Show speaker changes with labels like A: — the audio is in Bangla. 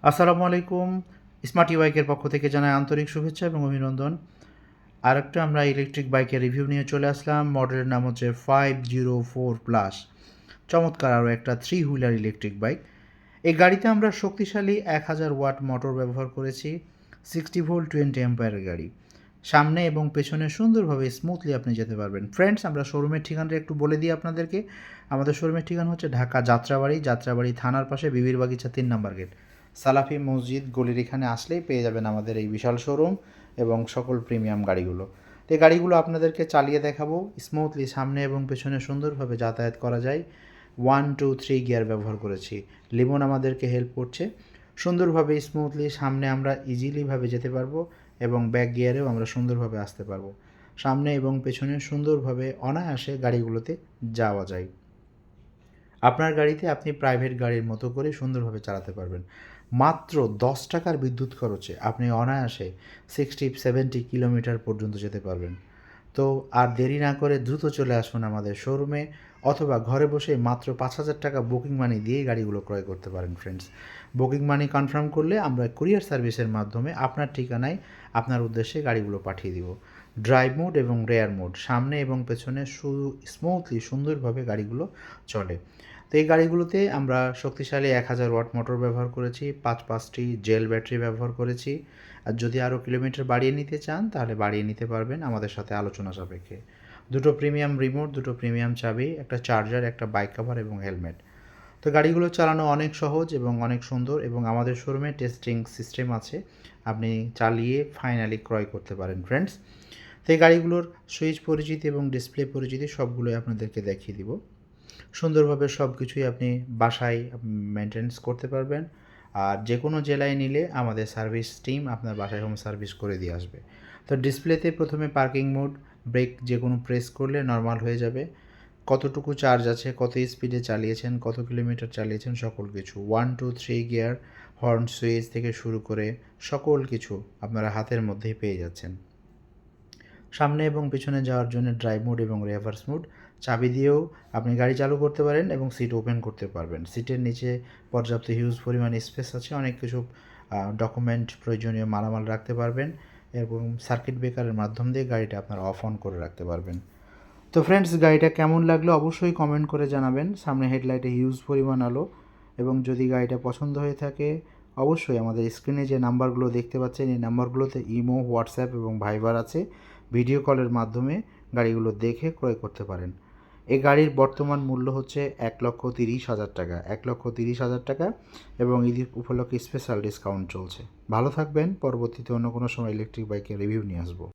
A: আসসালামু আলাইকুম। স্মার্ট বাইকের পক্ষ থেকে জানাই আন্তরিক শুভেচ্ছা এবং অভিনন্দন। আরেকটা আমরা ইলেকট্রিক বাইকের রিভিউ নিয়ে চলে আসলাম। মডেলের নাম হচ্ছে 504 প্লাস। চমৎকার আরও একটা 3 হুইলার ইলেকট্রিক বাইক। এই গাড়িতে আমরা শক্তিশালী 1000 ওয়াট মোটর ব্যবহার করেছি। 60 ভোল্ট 20 অ্যাম্পিয়ারের গাড়ি। সামনে এবং পেছনে সুন্দরভাবে স্মুথলি আপনি যেতে পারবেন। ফ্রেন্ডস, আমরা শোরুমের ঠিকানাটা একটু বলে দিই আপনাদেরকে। আমাদের শোরুমের ঠিকানা হচ্ছে ঢাকা যাত্রাবাড়ি থানার পাশে বিবির বাগিচা 3 নম্বর গেট। সালাফি মসজিদ গলির এখানে আসলেই পেয়ে যাবেন আমাদের এই বিশাল শোরুম এবং সকল প্রিমিয়াম গাড়িগুলো। তো এই গাড়িগুলো আপনাদেরকে চালিয়ে দেখাবো। স্মুথলি সামনে এবং পেছনে সুন্দরভাবে যাতায়াত করা যায়। 1 2 3 গিয়ার ব্যবহার করেছি। লিমন আমাদেরকে হেল্প করছে। সুন্দরভাবে স্মুথলি সামনে আমরা ইজিলিভাবে যেতে পারবো এবং ব্যাক গিয়ারেও আমরা সুন্দরভাবে আসতে পারবো। সামনে এবং পেছনে সুন্দরভাবে অনায়াসে গাড়িগুলোতে যাওয়া যায়। আপনার গাড়িতে আপনি প্রাইভেট গাড়ির মতো করে সুন্দরভাবে চালাতে পারবেন। মাত্র 10 টাকার বিদ্যুৎ খরচে আপনি অনায়াসে 60-70 কিলোমিটার পর্যন্ত যেতে পারবেন। তো আর দেরি না করে দ্রুত চলে আসুন আমাদের শোরুমে, অথবা ঘরে বসে মাত্র 5,000 টাকা বুকিং মানি দিয়েই গাড়িগুলো ক্রয় করতে পারেন ফ্রেন্ডস। বুকিং মানি কনফার্ম করলে আমরা কুরিয়ার সার্ভিসের মাধ্যমে আপনার ঠিকানায় আপনার উদ্দেশ্যে গাড়িগুলো পাঠিয়ে দিব। ড্রাইভ মোড এবং রেয়ার মোড, সামনে এবং পেছনে স্মুথলি সুন্দরভাবে গাড়িগুলো চলে। তো এই গাড়িগুলোতে আমরা শক্তিশালী 1000 ওয়াট মোটর ব্যবহার করেছি, 5টি জেল ব্যাটারি ব্যবহার করেছি। আর যদি আরও কিলোমিটার বাড়িয়ে নিতে চান তাহলে বাড়িয়ে নিতে পারবেন আমাদের সাথে আলোচনা সাপেক্ষে। দুটো প্রিমিয়াম রিমোট, দুটো প্রিমিয়াম চাবি, একটা চার্জার, একটা বাইক কভার এবং হেলমেট। তো গাড়িগুলো চালানো অনেক সহজ এবং অনেক সুন্দর, এবং আমাদের শোরুমে টেস্টিং সিস্টেম আছে, আপনি চালিয়ে ফাইনালি ক্রয় করতে পারেন ফ্রেন্ডস। তো এই গাড়িগুলোর সুইচ পরিচিতি এবং ডিসপ্লে পরিচিতি সবগুলোই আপনাদেরকে দেখিয়ে দিব। সুন্দরভাবে সব কিছুই আপনি বাসায় মেনটেন্যান্স করতে পারবেন। আর যে কোনো জেলায় নিলে আমাদের সার্ভিস টিম আপনার বাসায় হোম সার্ভিস করে দিয়ে আসবে। তো ডিসপ্লেতে প্রথমে পার্কিং মোড, ব্রেক যে কোনো প্রেস করলে নর্মাল হয়ে যাবে। কতটুকু চার্জ আছে, কত স্পিডে চালিয়েছেন, কত কিলোমিটার চালিয়েছেন, সকল কিছু 1 2 3 গিয়ার, হর্ন সুইচ থেকে শুরু করে সকল কিছু আপনারা হাতের মধ্যেই পেয়ে যাচ্ছেন। সামনে এবং পিছনে যাওয়ার জন্য ড্রাইভ মোড এবং রিভার্স মোড, চাবি দিয়েও আপনি গাড়ি চালু করতে পারেন এবং সিট ওপেন করতে পারবেন। সিটের নিচে পর্যাপ্ত হিউজ পরিমাণ স্পেস আছে, অনেক কিছু ডকুমেন্ট, প্রয়োজনীয় মালামাল রাখতে পারবেন এবং সার্কিট ব্রেকারের মাধ্যম দিয়ে গাড়িটা আপনারা অফ অন করে রাখতে পারবেন। তো ফ্রেন্ডস, গাড়িটা কেমন লাগলো অবশ্যই কমেন্ট করে জানাবেন। সামনে হেডলাইটে হিউজ পরিমাণ আলো, এবং যদি গাড়িটা পছন্দ হয়ে থাকে অবশ্যই আমাদের স্ক্রিনে যে নাম্বারগুলো দেখতে পাচ্ছেন এই নাম্বারগুলোতে ইমো, হোয়াটসঅ্যাপ এবং ভাইবার আছে। ভিডিও কলের মাধ্যমে গাড়িগুলো দেখে ক্রয় করতে পারেন। এই গাড়ির বর্তমান মূল্য হচ্ছে 1,30,000 টাকা, 1,30,000 টাকা, এবং ঈদ উপলক্ষে স্পেশাল ডিসকাউন্ট চলছে। ভালো থাকবেন। পরবর্তীতে অন্য কোনো সময় ইলেকট্রিক বাইকের রিভিউ নিয়ে আসবো।